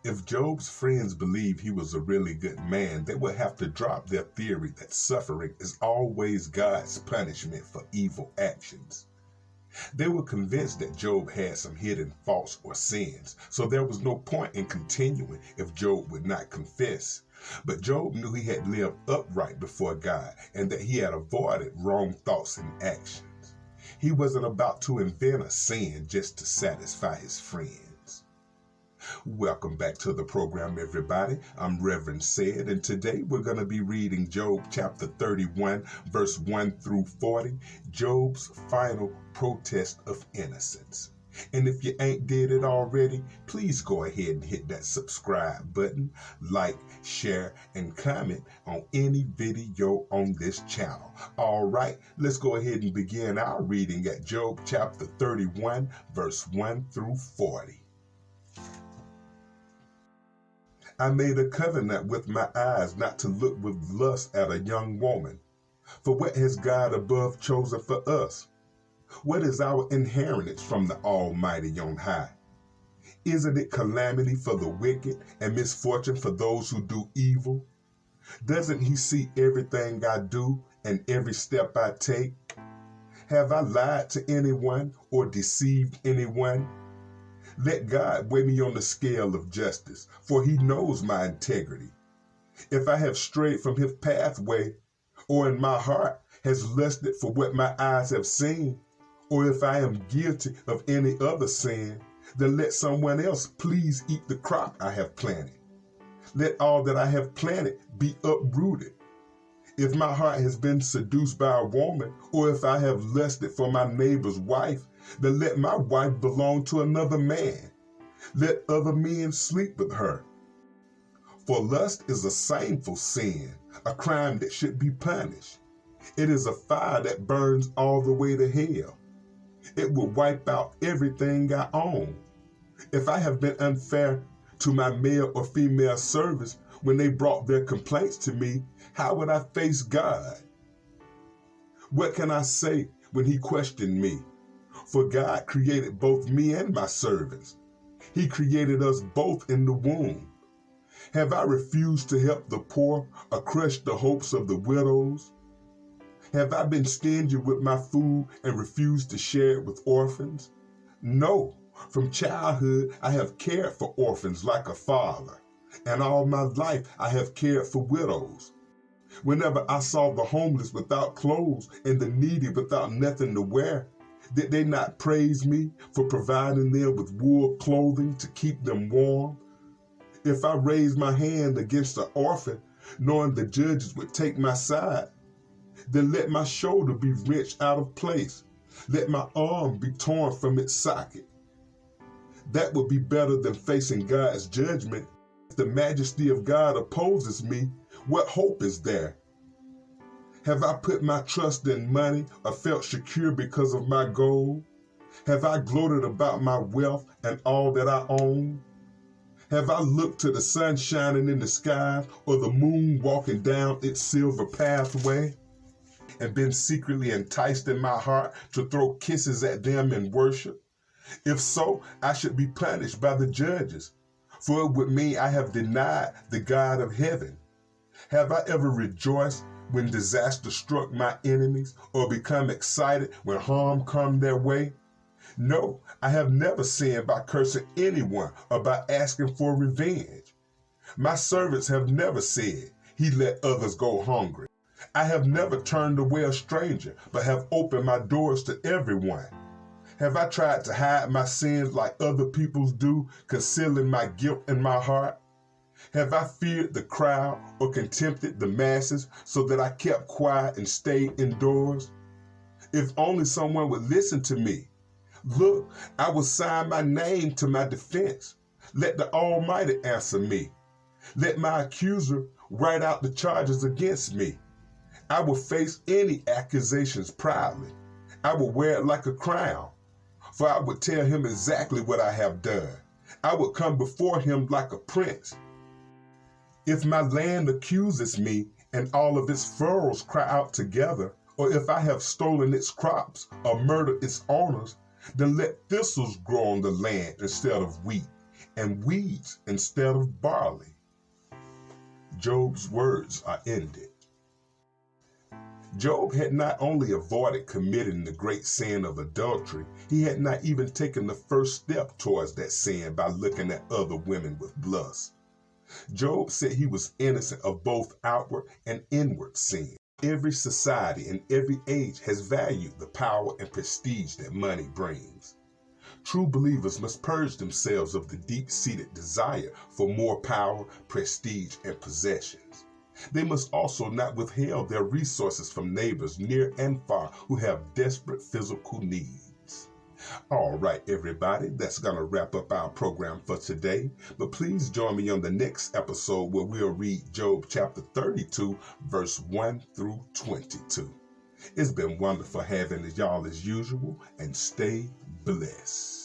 If Job's friends believe he was a really good man, they would have to drop their theory that suffering is always God's punishment for evil actions. They were convinced that Job had some hidden faults or sins, so there was no point in continuing if Job would not confess. But Job knew he had lived upright before God and that he had avoided wrong thoughts and actions. He wasn't about to invent a sin just to satisfy his friends. Welcome back to the program, everybody. I'm Reverend Said, and today we're going to be reading Job chapter 31, verse 1 through 40, Job's final protest of innocence. And if you ain't did it already, please go ahead and hit that subscribe button, like, share, and comment on any video on this channel. All right, let's go ahead and begin our reading at Job chapter 31, verse 1 through 40. I made a covenant with my eyes not to look with lust at a young woman. For what has God above chosen for us? What is our inheritance from the Almighty on high? Isn't it calamity for the wicked and misfortune for those who do evil? Doesn't he see everything I do and every step I take? Have I lied to anyone or deceived anyone? Let God weigh me on the scale of justice, for he knows my integrity. If I have strayed from his pathway, or in my heart has lusted for what my eyes have seen, or if I am guilty of any other sin, then let someone else please eat the crop I have planted. Let all that I have planted be uprooted. If my heart has been seduced by a woman, or if I have lusted for my neighbor's wife, then let my wife belong to another man. Let other men sleep with her. For lust is a shameful sin, a crime that should be punished. It is a fire that burns all the way to hell. It will wipe out everything I own. If I have been unfair to my male or female servants when they brought their complaints to me, how would I face God? What can I say when he questioned me? For God created both me and my servants. He created us both in the womb. Have I refused to help the poor or crushed the hopes of the widows? Have I been stingy with my food and refused to share it with orphans? No. From childhood, I have cared for orphans like a father, and all my life I have cared for widows. Whenever I saw the homeless without clothes and the needy without nothing to wear, did they not praise me for providing them with wool clothing to keep them warm? If I raised my hand against an orphan, knowing the judges would take my side, then let my shoulder be wrenched out of place. Let my arm be torn from its socket. That would be better than facing God's judgment. If the majesty of God opposes me, what hope is there? Have I put my trust in money or felt secure because of my gold? Have I gloated about my wealth and all that I own? Have I looked to the sun shining in the sky or the moon walking down its silver pathway and been secretly enticed in my heart to throw kisses at them in worship? If so, I should be punished by the judges, for it would mean I have denied the God of heaven. Have I ever rejoiced when disaster struck my enemies, or become excited when harm come their way? No, I have never sinned by cursing anyone or by asking for revenge. My servants have never said, he let others go hungry. I have never turned away a stranger, but have opened my doors to everyone. Have I tried to hide my sins like other people's do, concealing my guilt in my heart? Have I feared the crowd or contempted the masses so that I kept quiet and stayed indoors? If only someone would listen to me. Look, I will sign my name to my defense. Let the Almighty answer me. Let my accuser write out the charges against me. I will face any accusations proudly. I will wear it like a crown, for I would tell him exactly what I have done. I would come before him like a prince. If my land accuses me and all of its furrows cry out together, or if I have stolen its crops or murdered its owners, then let thistles grow on the land instead of wheat, and weeds instead of barley. Job's words are ended. Job had not only avoided committing the great sin of adultery, he had not even taken the first step towards that sin by looking at other women with lust. Job said he was innocent of both outward and inward sin. Every society and every age has valued the power and prestige that money brings. True believers must purge themselves of the deep-seated desire for more power, prestige, and possessions. They must also not withhold their resources from neighbors near and far who have desperate physical needs. All right, everybody, that's going to wrap up our program for today. But please join me on the next episode where we'll read Job chapter 32, verse 1 through 22. It's been wonderful having y'all as usual, and stay blessed.